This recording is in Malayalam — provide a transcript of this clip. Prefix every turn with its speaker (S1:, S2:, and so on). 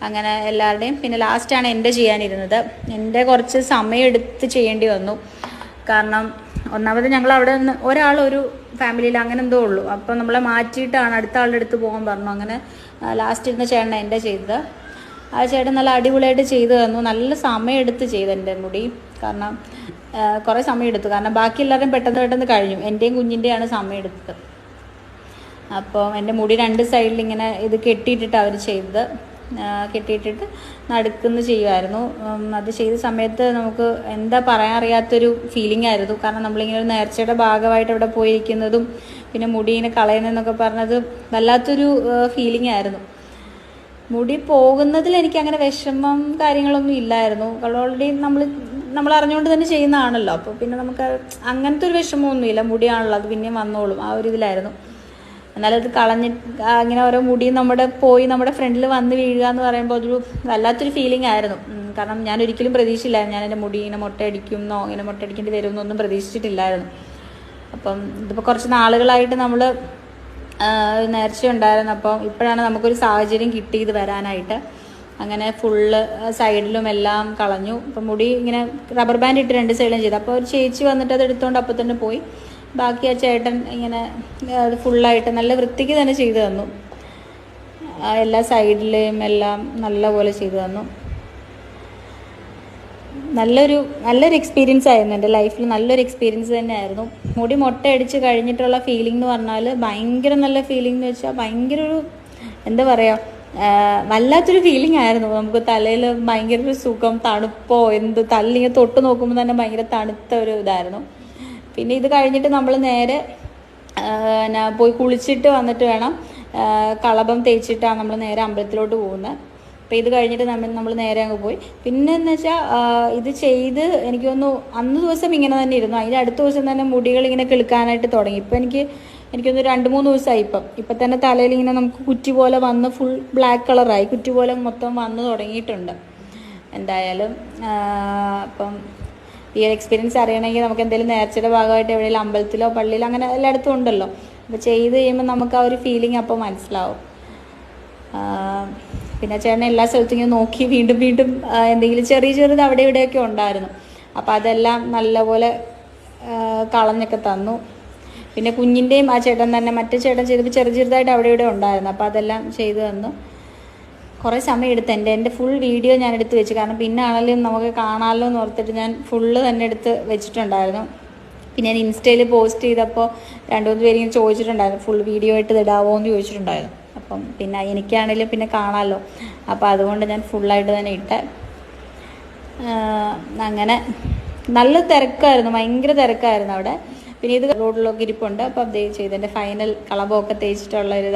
S1: അങ്ങനെ എല്ലാവരുടെയും. പിന്നെ ലാസ്റ്റാണ് എൻ്റെ ചെയ്യാനിരുന്നത്. എൻ്റെ കുറച്ച് സമയം എടുത്ത് ചെയ്യേണ്ടി വന്നു. കാരണം ഒന്നാമത് ഞങ്ങൾ അവിടെ നിന്ന് ഒരാളൊരു ഫാമിലിയിൽ അങ്ങനെ എന്തോ ഉള്ളൂ. അപ്പോൾ നമ്മളെ മാറ്റിയിട്ടാണ് അടുത്ത ആളുടെ അടുത്ത് പോകാൻ പറഞ്ഞു. അങ്ങനെ ലാസ്റ്റ് ഇരുന്ന ചേട്ടനാണ് എൻ്റെ ചെയ്തത്. ആ ചേട്ടൻ നല്ല അടിപൊളിയായിട്ട് ചെയ്തു തന്നു. നല്ല സമയം എടുത്ത് ചെയ്തു എൻ്റെ മുടി. കാരണം കുറേ സമയം എടുത്തു. കാരണം ബാക്കി എല്ലാവരും പെട്ടെന്ന് പെട്ടെന്ന് കഴിഞ്ഞു. എൻ്റെയും കുഞ്ഞിൻ്റെയാണ് സമയം എടുത്തത്. അപ്പോൾ എൻ്റെ മുടി 2 സൈഡിൽ ഇങ്ങനെ ഇത് കെട്ടിയിട്ടിട്ട് അവർ ചെയ്തത്. കെട്ടിയിട്ടിട്ട് നടുക്കുന്ന് ചെയ്യുമായിരുന്നു. അത് ചെയ്ത സമയത്ത് നമുക്ക് എന്താ പറയാൻ അറിയാത്തൊരു ഫീലിംഗ് ആയിരുന്നു. കാരണം നമ്മളിങ്ങനെ ഒരു നേർച്ചയുടെ ഭാഗമായിട്ട് അവിടെ പോയിരിക്കുന്നതും പിന്നെ മുടി ഇങ്ങനെ കളയുന്നതെന്നൊക്കെ പറഞ്ഞത് വല്ലാത്തൊരു ഫീലിംഗ് ആയിരുന്നു. മുടി പോകുന്നതിൽ എനിക്ക് അങ്ങനെ വിഷമം കാര്യങ്ങളൊന്നും ഇല്ലായിരുന്നു. ഓൾറെഡി നമ്മൾ അറിഞ്ഞുകൊണ്ട് തന്നെ ചെയ്യുന്നതാണല്ലോ. അപ്പോൾ പിന്നെ നമുക്ക് അങ്ങനത്തെ ഒരു വിഷമമൊന്നുമില്ല. മുടിയാണല്ലോ, അത് പിന്നെയും വന്നോളും, ആ ഒരു ഇതിലായിരുന്നു. എന്നാലും അത് കളഞ്ഞിട്ട് ഇങ്ങനെ ഓരോ മുടിയും നമ്മുടെ ഫ്രണ്ടിൽ വന്ന് വീഴുക എന്ന് പറയുമ്പോൾ അതൊരു വല്ലാത്തൊരു ഫീലിംഗ് ആയിരുന്നു. കാരണം ഞാൻ ഒരിക്കലും പ്രതീക്ഷിച്ചില്ലായിരുന്നു ഞാൻ എൻ്റെ മുടി ഇങ്ങനെ മുട്ടയടിക്കുമെന്നോ ഇങ്ങനെ മുട്ടയടിക്കേണ്ടി വരുമെന്നൊന്നും പ്രതീക്ഷിച്ചിട്ടില്ലായിരുന്നു. അപ്പം ഇതിപ്പോൾ കുറച്ച് നാളുകളായിട്ട് നമ്മൾ നേർച്ച ഉണ്ടായിരുന്നു. അപ്പം ഇപ്പോഴാണ് നമുക്കൊരു സാഹചര്യം കിട്ടിയത് വരാനായിട്ട്. അങ്ങനെ ഫുള്ള് സൈഡിലും എല്ലാം കളഞ്ഞു. അപ്പം മുടി ഇങ്ങനെ റബ്ബർ ബാൻഡ് ഇട്ട് 2 സൈഡിലും ചെയ്തു. അപ്പോൾ ഒരു ചേച്ചി വന്നിട്ട് അത് എടുത്തുകൊണ്ട് അപ്പോൾ തന്നെ പോയി. ബാക്കി ആ ചേട്ടൻ ഇങ്ങനെ അത് ഫുള്ളായിട്ട് നല്ല വൃത്തിക്ക് തന്നെ ചെയ്തു തന്നു. എല്ലാ സൈഡിലെയും എല്ലാം നല്ലപോലെ ചെയ്തു തന്നു. നല്ലൊരു എക്സ്പീരിയൻസ് ആയിരുന്നു. എൻ്റെ ലൈഫിൽ നല്ലൊരു എക്സ്പീരിയൻസ് തന്നെയായിരുന്നു. മുടി മുട്ടയടിച്ച് കഴിഞ്ഞിട്ടുള്ള ഫീലിംഗ് എന്ന് പറഞ്ഞാൽ ഭയങ്കര നല്ല ഫീലിംഗ് എന്ന് വെച്ചാൽ ഭയങ്കര ഒരു എന്താ പറയുക, വല്ലാത്തൊരു ഫീലിംഗ് ആയിരുന്നു. നമുക്ക് തലയിൽ ഭയങ്കര ഒരു സുഖം, തണുപ്പോ തല്ലിങ്ങനെ തൊട്ട് നോക്കുമ്പോൾ തന്നെ ഭയങ്കര തണുത്ത ഒരു ഇതായിരുന്നു. പിന്നെ ഇത് കഴിഞ്ഞിട്ട് നമ്മൾ നേരെ പോയി കുളിച്ചിട്ട് വന്നിട്ട് വേണം, കളഭം തേച്ചിട്ടാണ് നമ്മൾ നേരെ അമ്പലത്തിലോട്ട് പോകുന്നത്. അപ്പോൾ ഇത് കഴിഞ്ഞിട്ട് നമ്മൾ നേരെ അങ്ങ് പോയി. പിന്നെ എന്ന് വെച്ചാൽ ഇത് ചെയ്ത് എനിക്ക് തോന്നുന്നു അന്ന് ദിവസം ഇങ്ങനെ തന്നെ ഇരുന്നു. അതിൻ്റെ അടുത്ത ദിവസം തന്നെ മുടികൾ ഇങ്ങനെ കിളുക്കാനായിട്ട് തുടങ്ങി. ഇപ്പം എനിക്കൊന്ന് 2-3 ദിവസമായി. ഇപ്പം തന്നെ തലയിൽ ഇങ്ങനെ നമുക്ക് കുറ്റി പോലെ വന്ന് ഫുൾ ബ്ലാക്ക് കളറായി, കുറ്റി പോലെ മൊത്തം വന്ന് തുടങ്ങിയിട്ടുണ്ട്. എന്തായാലും അപ്പം ഈ ഒരു എക്സ്പീരിയൻസ് അറിയണമെങ്കിൽ നമുക്ക് എന്തെങ്കിലും നേർച്ചയുടെ ഭാഗമായിട്ട് എവിടെയെങ്കിലും അമ്പലത്തിലോ പള്ളിയിലോ അങ്ങനെ എല്ലായിടത്തും ഉണ്ടല്ലോ. അപ്പോൾ ചെയ്ത് കഴിയുമ്പോൾ നമുക്ക് ആ ഒരു ഫീലിംഗ് അപ്പോൾ മനസ്സിലാവും. പിന്നെ ചേട്ടൻ എല്ലാ സ്ഥലത്തും ഇങ്ങനെ നോക്കി വീണ്ടും എന്തെങ്കിലും ചെറുത് അവിടെ ഇവിടെയൊക്കെ ഉണ്ടായിരുന്നു. അപ്പോൾ അതെല്ലാം നല്ലപോലെ കളഞ്ഞൊക്കെ തന്നു. പിന്നെ കുഞ്ഞിൻ്റെയും ആ ചേട്ടൻ തന്നെ മറ്റേ ചേട്ടൻ ചെയ്തപ്പോൾ ചെറുതായിട്ട് അവിടെ ഇവിടെ ഉണ്ടായിരുന്നു. അപ്പോൾ അതെല്ലാം ചെയ്തു തന്നു. കുറേ സമയം എടുത്ത് എൻ്റെ ഫുൾ വീഡിയോ ഞാൻ എടുത്ത് വെച്ചു. കാരണം പിന്നെ ആണെങ്കിലും നമുക്ക് കാണാമല്ലോ എന്ന് ഓർത്തിട്ട് ഞാൻ ഫുള്ള് തന്നെ എടുത്ത് വെച്ചിട്ടുണ്ടായിരുന്നു. പിന്നെ ഞാൻ ഇൻസ്റ്റയിൽ പോസ്റ്റ് ചെയ്തപ്പോൾ 2-3 പേര് ഇങ്ങനെ ചോദിച്ചിട്ടുണ്ടായിരുന്നു ഫുൾ വീഡിയോ ആയിട്ട് ഇടാവോ എന്ന് ചോദിച്ചിട്ടുണ്ടായിരുന്നു. അപ്പം പിന്നെ എനിക്കാണെങ്കിലും പിന്നെ കാണാമല്ലോ, അപ്പോൾ അതുകൊണ്ട് ഞാൻ ഫുള്ളായിട്ട് തന്നെ ഇട്ട്. അങ്ങനെ നല്ല തിരക്കായിരുന്നു, ഭയങ്കര തിരക്കായിരുന്നു അവിടെ. പിന്നെ ഇത് റോഡിലൊക്കെ ഇരിപ്പുണ്ട്. അപ്പോൾ അത് ചെയ്ത് എൻ്റെ ഫൈനൽ കളഭമൊക്കെ തേച്ചിട്ടുള്ള ഒരു